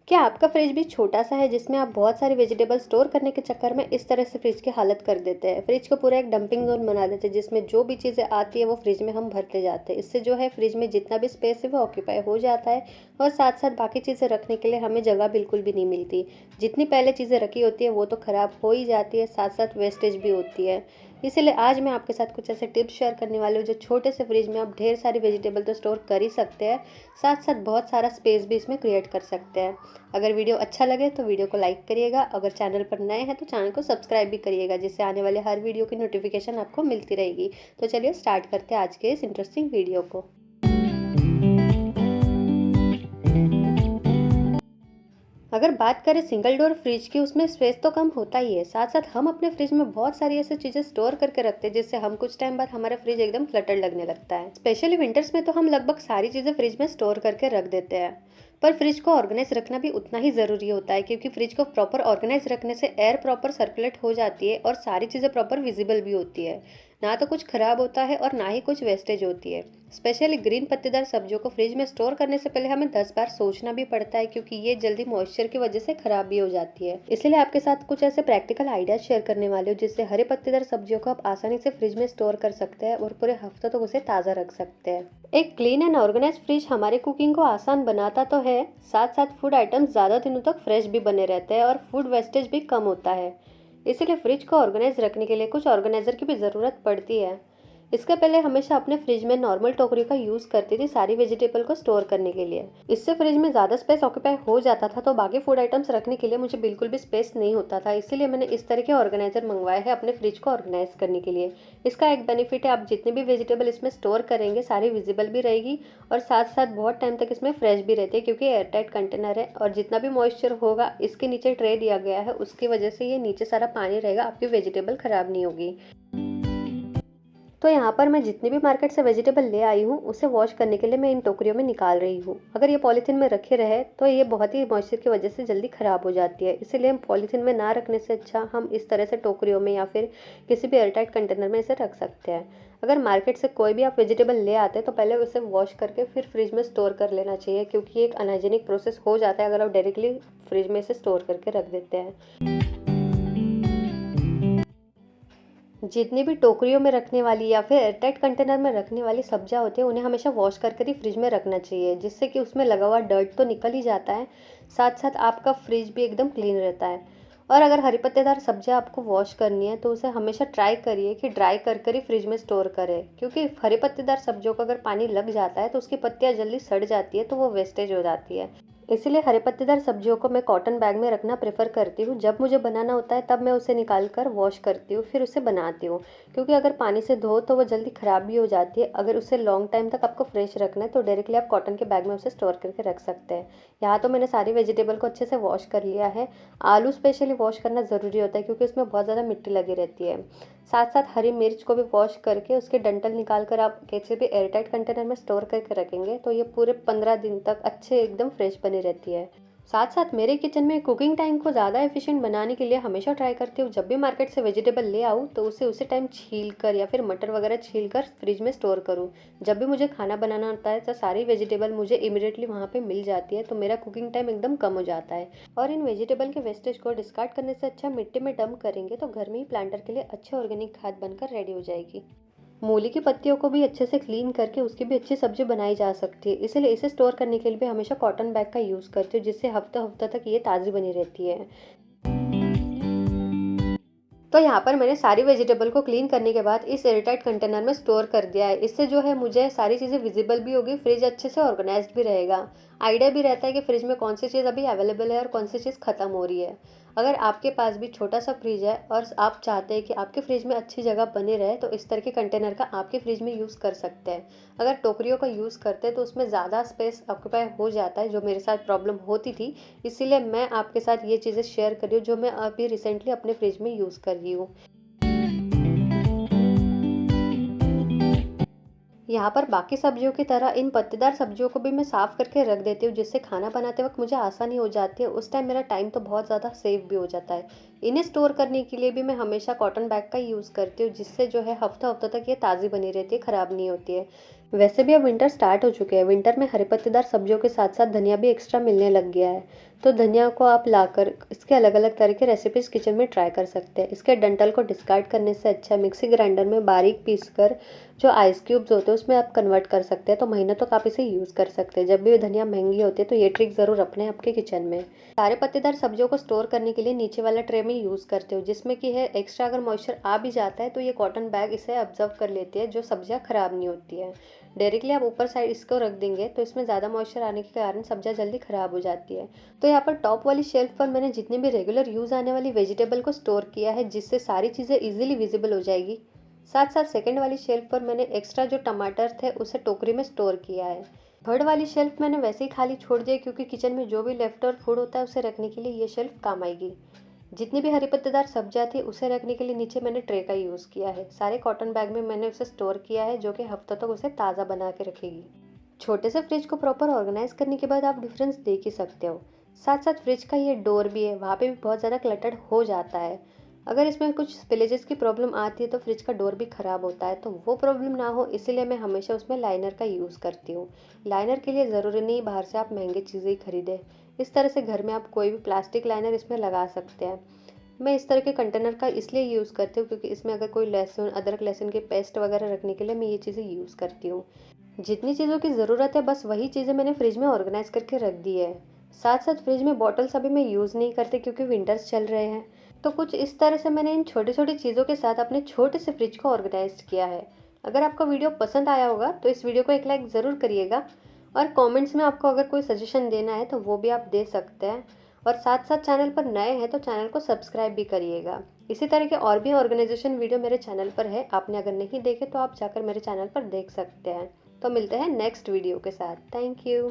क्या आपका फ्रिज भी छोटा सा है जिसमें आप बहुत सारी वेजिटेबल स्टोर करने के चक्कर में इस तरह से फ्रिज की हालत कर देते हैं? फ्रिज को पूरा एक डंपिंग जोन बना देते हैं जिसमें जो भी चीज़ें आती है वो फ्रिज में हम भरते जाते हैं। इससे जो है फ्रिज में जितना भी स्पेस है वो ऑक्यूपाई हो जाता है और साथ साथ बाकी चीज़ें रखने के लिए हमें जगह बिल्कुल भी नहीं मिलती। जितनी पहले चीज़ें रखी होती है वो तो ख़राब हो ही जाती है, साथ साथ वेस्टेज भी होती है। इसीलिए आज मैं आपके साथ कुछ ऐसे टिप्स शेयर करने वाली हूँ जो छोटे से फ्रिज में आप ढेर सारी वेजिटेबल तो स्टोर कर ही सकते हैं, साथ साथ बहुत सारा स्पेस भी इसमें क्रिएट कर सकते हैं। अगर वीडियो अच्छा लगे तो वीडियो को लाइक करिएगा। अगर चैनल पर नए हैं तो चैनल को सब्सक्राइब भी करिएगा, जिससे आने वाले हर वीडियो की नोटिफिकेशन आपको मिलती रहेगी। तो चलिए स्टार्ट करते हैं आज के इस इंटरेस्टिंग वीडियो को। अगर बात करें सिंगल डोर फ्रिज की, उसमें स्पेस तो कम होता ही है, साथ साथ हम अपने फ्रिज में बहुत सारी ऐसी चीज़ें स्टोर करके रखते हैं जिससे हम कुछ टाइम बाद हमारा फ्रिज एकदम क्लटर लगने लगता है। स्पेशली विंटर्स में तो हम लगभग सारी चीज़ें फ्रिज में स्टोर करके रख देते हैं। पर फ्रिज को ऑर्गेनाइज रखना भी उतना ही ज़रूरी होता है, क्योंकि फ्रिज को प्रॉपर ऑर्गेनाइज रखने से एयर प्रॉपर सर्कुलेट हो जाती है और सारी चीज़ें प्रॉपर विजिबल भी होती है। ना तो कुछ खराब होता है और ना ही कुछ वेस्टेज होती है। स्पेशली ग्रीन पत्तेदार सब्जियों को फ्रिज में स्टोर करने से पहले हमें 10 बार सोचना भी पड़ता है, क्योंकि ये जल्दी मॉइस्चर की वजह से खराब भी हो जाती है। इसलिए आपके साथ कुछ ऐसे प्रैक्टिकल आइडियाज शेयर करने वाले हूँ जिससे हरे पत्तेदार सब्जियों को आप आसानी से फ्रिज में स्टोर कर सकते हैं और पूरे हफ्ते तक उसे ताज़ा रख सकते हैं। एक क्लीन एंड ऑर्गेनाइज फ्रिज हमारे कुकिंग को आसान बनाता तो है, साथ साथ फूड आइटम्स ज़्यादा दिनों तक फ्रेश भी बने रहते हैं और फूड वेस्टेज भी कम होता है। इसीलिए फ्रिज को ऑर्गेनाइज रखने के लिए कुछ ऑर्गेनाइजर की भी ज़रूरत पड़ती है। इसके पहले हमेशा अपने फ्रिज में नॉर्मल टोकरी का यूज़ करती थी सारी वेजिटेबल को स्टोर करने के लिए। इससे फ्रिज में ज़्यादा स्पेस ऑक्यूपाई हो जाता था, तो बाकी फूड आइटम्स रखने के लिए मुझे बिल्कुल भी स्पेस नहीं होता था। इसीलिए मैंने इस तरह के ऑर्गेनाइजर मंगवाए हैं अपने फ्रिज को ऑर्गेनाइज करने के लिए। इसका एक बेनिफिट है, आप जितनी भी वेजिटेबल इसमें स्टोर करेंगे सारी विजिबल भी रहेगी और साथ साथ बहुत टाइम तक इसमें फ्रेश भी रहती है, क्योंकि एयरटाइट कंटेनर है और जितना भी मॉइस्चर होगा इसके नीचे ट्रे दिया गया है, उसकी वजह से ये नीचे सारा पानी रहेगा, आपकी वेजिटेबल खराब नहीं होगी। तो यहाँ पर मैं जितनी भी मार्केट से वेजिटेबल ले आई हूँ उसे वॉश करने के लिए मैं इन टोकरियों में निकाल रही हूँ। अगर ये पॉलीथीन में रखे रहे तो ये बहुत ही मॉइस्चर की वजह से जल्दी ख़राब हो जाती है। इसीलिए हम पॉलीथीन में ना रखने से अच्छा हम इस तरह से टोकरियों में या फिर किसी भी एयरटाइट कंटेनर में इसे रख सकते हैं। अगर मार्केट से कोई भी आप वेजिटेबल ले आते हैं तो पहले उसे वॉश करके फिर फ्रिज में स्टोर कर लेना चाहिए, क्योंकि ये एक अनहाइजीनिक प्रोसेस हो जाता है अगर आप डायरेक्टली फ्रिज में इसे स्टोर करके रख देते हैं। जितनी भी टोकरियों में रखने वाली या फिर एयरटाइट कंटेनर में रखने वाली सब्जियां होती हैं उन्हें हमेशा वॉश कर कर ही फ्रिज में रखना चाहिए, जिससे कि उसमें लगा हुआ डर्ट तो निकल ही जाता है, साथ साथ आपका फ्रिज भी एकदम क्लीन रहता है। और अगर हरी पत्तेदार सब्जियां आपको वॉश करनी है तो उसे हमेशा ट्राई करिए कि ड्राई कर कर ही फ्रिज में स्टोर करें, क्योंकि हरी पत्तेदार सब्जियों को अगर पानी लग जाता है तो उसकी पत्तियां जल्दी सड़ जाती है, तो वो वेस्टेज हो जाती है। इसीलिए हरे पत्तेदार सब्जियों को मैं कॉटन बैग में रखना प्रेफर करती हूँ। जब मुझे बनाना होता है तब मैं उसे निकाल कर वॉश करती हूँ, फिर उसे बनाती हूँ, क्योंकि अगर पानी से धो तो वो जल्दी ख़राब भी हो जाती है। अगर उसे लॉन्ग टाइम तक आपको फ्रेश रखना है तो डायरेक्टली आप कॉटन के बैग में उसे स्टोर करके रख सकते हैं। यहाँ तो मैंने सारी वेजिटेबल को अच्छे से वॉश कर लिया है। आलू स्पेशली वॉश करना ज़रूरी होता है, क्योंकि उसमें बहुत ज़्यादा मिट्टी लगी रहती है। साथ साथ हरी मिर्च को भी वॉश करके उसके डंठल निकाल कर आप किसी भी एयरटाइट कंटेनर में स्टोर करके रखेंगे तो ये पूरे 15 दिन तक अच्छे एकदम फ्रेश बनी रहती है। साथ साथ मेरे किचन में कुकिंग टाइम को ज़्यादा एफिशिएंट बनाने के लिए हमेशा ट्राई करती हूँ, जब भी मार्केट से वेजिटेबल ले आऊँ तो उसे उसी टाइम छील कर या फिर मटर वगैरह छील कर फ्रिज में स्टोर करूँ। जब भी मुझे खाना बनाना होता है तो सारी वेजिटेबल मुझे इमिडिएटली वहाँ पे मिल जाती है, तो मेरा कुकिंग टाइम एकदम कम हो जाता है। और इन वेजिटेबल के वेस्टेज को डिस्कार्ड करने से अच्छा मिट्टी में डंप करेंगे तो घर में ही प्लांटर के लिए अच्छी ऑर्गेनिक खाद बनकर रेडी हो जाएगी। मूली की पत्तियों को भी अच्छे से क्लीन करके उसकी भी अच्छी सब्जी बनाई जा सकती है। इसलिए इसे स्टोर करने के लिए भी हमेशा कॉटन बैग का यूज़ करती हूँ, जिससे हफ्ते हफ्ते तक ये ताज़ी बनी रहती है। तो यहाँ पर मैंने सारी वेजिटेबल को क्लीन करने के बाद इस एयरटाइट कंटेनर में स्टोर कर दिया है। इससे जो है मुझे सारी चीज़ें विजिबल भी होगी, फ्रिज अच्छे से ऑर्गेनाइज्ड भी रहेगा। आइडिया भी रहता है कि फ्रिज में कौन सी चीज़ अभी अवेलेबल है और कौन सी चीज़ ख़त्म हो रही है। अगर आपके पास भी छोटा सा फ्रिज है और आप चाहते हैं कि आपके फ्रिज में अच्छी जगह बनी रहे तो इस तरह के कंटेनर का आपके फ्रिज में यूज़ कर सकते हैं। अगर टोकरियों का यूज़ करते हैं तो उसमें ज़्यादा स्पेस ऑक्यूपाई हो जाता है, जो मेरे साथ प्रॉब्लम होती थी। इसीलिए मैं आपके साथ ये चीज़ें शेयर कर रही हूँ जो मैं अभी रिसेंटली अपने फ्रिज में यूज़ कर रही हूँ। यहाँ पर बाकी सब्जियों की तरह इन पत्तेदार सब्जियों को भी मैं साफ़ करके रख देती हूँ, जिससे खाना बनाते वक्त मुझे आसानी हो जाती है। उस टाइम मेरा टाइम तो बहुत ज़्यादा सेव भी हो जाता है। इन्हें स्टोर करने के लिए भी मैं हमेशा कॉटन बैग का यूज़ करती हूँ, जिससे जो है हफ्ता हफ्ता तक ये ताज़ी बनी रहती है, ख़राब नहीं होती है। वैसे भी अब विंटर स्टार्ट हो चुके हैं। विंटर में हरे पत्तेदार सब्जियों के साथ साथ धनिया भी एक्स्ट्रा मिलने लग गया है। तो धनिया को आप लाकर इसके अलग अलग तरह के रेसिपीज़ किचन में ट्राई कर सकते हैं। इसके डंठल को डिस्कार्ड करने से अच्छा मिक्सी ग्राइंडर में बारीक पीस कर जो आइस क्यूब्स होते हैं उसमें आप कन्वर्ट कर सकते हैं, तो महीनों तक आप इसे यूज़ कर सकते हैं। जब भी धनिया महंगी होती है तो ये ट्रिक ज़रूर अपने आपके किचन में। सारे पत्तेदार सब्जियों को स्टोर करने के लिए नीचे वाला ट्रे में यूज़ करते हो, जिसमें कि है एक्स्ट्रा अगर मॉइस्चर आ भी जाता है तो ये कॉटन बैग इसे ऑब्जर्व कर लेती है, जो सब्जियां खराब नहीं होती है। डायरेक्टली आप ऊपर साइड इसको रख देंगे तो इसमें ज़्यादा मॉइस्चर आने के कारण सब्जियां जल्दी ख़राब हो जाती है। तो यहाँ पर टॉप वाली शेल्फ पर मैंने जितनी भी रेगुलर यूज़ आने वाली वेजिटेबल को स्टोर किया है, जिससे सारी चीज़ें इजीली विजिबल हो जाएगी। साथ साथ सेकंड वाली शेल्फ पर मैंने एक्स्ट्रा जो टमाटर थे उसे टोकरी में स्टोर किया है। थर्ड वाली शेल्फ मैंने वैसे ही खाली छोड़ दिया क्योंकि किचन में जो भी लेफ्ट ओवर फूड होता है उसे रखने के लिए ये शेल्फ काम आएगी। जितनी भी हरी पत्तेदार सब्जियां थी उसे रखने के लिए नीचे मैंने ट्रे का यूज़ किया है। सारे कॉटन बैग में मैंने उसे स्टोर किया है, जो कि हफ्तों तक उसे ताज़ा बना के रखेगी। छोटे से फ्रिज को प्रॉपर ऑर्गेनाइज करने के बाद आप डिफरेंस देख ही सकते हो। साथ साथ फ्रिज का ये डोर भी है, वहाँ पे भी बहुत ज़्यादा क्लटर्ड हो जाता है। अगर इसमें कुछ स्पिलेजेस की प्रॉब्लम आती है तो फ्रिज का डोर भी ख़राब होता है, तो वो प्रॉब्लम ना हो इसीलिए मैं हमेशा उसमें लाइनर का यूज़ करती हूँ। लाइनर के लिए ज़रूरी नहीं बाहर से आप महंगी चीज़ें ही खरीदें। इस तरह से घर में आप कोई भी प्लास्टिक लाइनर इसमें लगा सकते हैं। मैं इस तरह के कंटेनर का इसलिए यूज़ करती हूँ क्योंकि इसमें अगर कोई लहसुन अदरक लहसुन के पेस्ट वगैरह रखने के लिए मैं ये चीज़ें यूज़ करती हूँ। जितनी चीज़ों की ज़रूरत है बस वही चीज़ें मैंने फ्रिज में ऑर्गेनाइज करके रख दी है। साथ साथ फ्रिज में बॉटल्स अभी मैं यूज़ नहीं करती क्योंकि विंटर्स चल रहे हैं। तो कुछ इस तरह से मैंने इन छोटी छोटी चीज़ों के साथ अपने छोटे से फ्रिज को ऑर्गेनाइज किया है। अगर आपको वीडियो पसंद आया होगा तो इस वीडियो को एक लाइक ज़रूर करिएगा, और कमेंट्स में आपको अगर कोई सजेशन देना है तो वो भी आप दे सकते हैं। और साथ साथ चैनल पर नए हैं तो चैनल को सब्सक्राइब भी करिएगा। इसी तरह के और भी ऑर्गेनाइजेशन वीडियो मेरे चैनल पर है, आपने अगर नहीं देखे तो आप जाकर मेरे चैनल पर देख सकते हैं। तो मिलते हैं नेक्स्ट वीडियो के साथ। Thank you.